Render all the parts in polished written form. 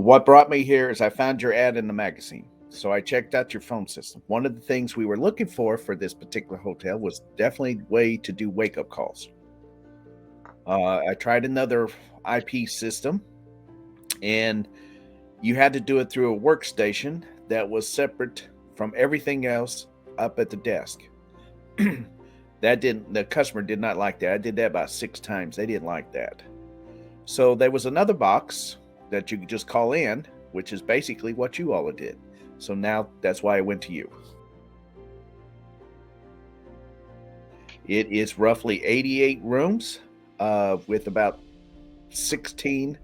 What brought me here is I found your ad in the magazine. So I checked out your phone system. One of the things we were looking for this particular hotel was definitely a way to do wake up calls. I tried another IP system, and you had to do it through a workstation that was separate from everything else up at the desk. The customer did not like that. I did that about 6 times. They didn't like that. So there was another box that you could just call in, which is basically what you all did. So now that's why I went to you. It is roughly 88 rooms with about 16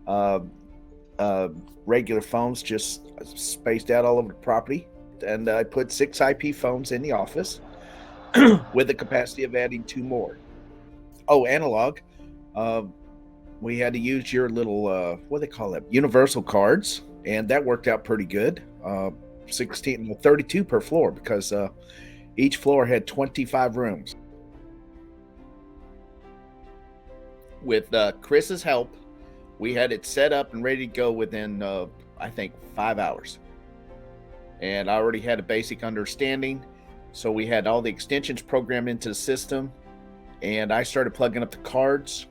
uh, regular phones just spaced out all over the property. And I put 6 IP phones in the office with the capacity of adding 2 more. Oh, analog. We had to use your little, what do they call it? Universal cards. And that worked out pretty good. 32 per floor because each floor had 25 rooms. With Chris's help, we had it set up and ready to go within, I think, 5 hours. And I already had a basic understanding. So we had all the extensions programmed into the system. And I started plugging up the cards.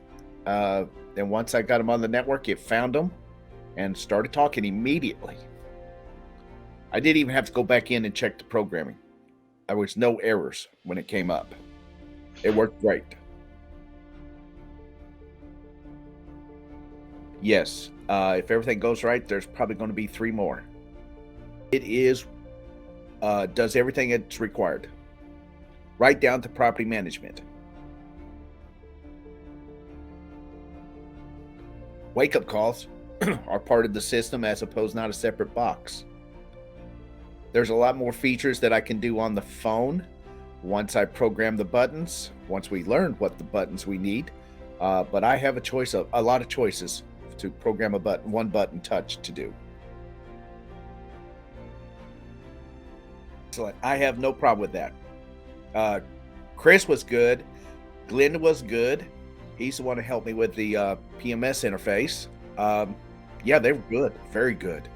Then once I got them on the network, it found them and started talking immediately. I didn't even have to go back in and check the programming. There was no errors when it came up. It worked great. Yes, if everything goes right, there's probably going to be 3 more. It does everything it's required, right down to property management. Wake-up calls are part of the system as opposed not a separate box. There's a lot more features that I can do on the phone once I program the buttons, once we learn what the buttons we need. But I have a lot of choices to program one button touch to do. So I have no problem with that. Chris was good. Glenn was good. He's the one who helped me with the PMS interface. Yeah, they were good. Very good.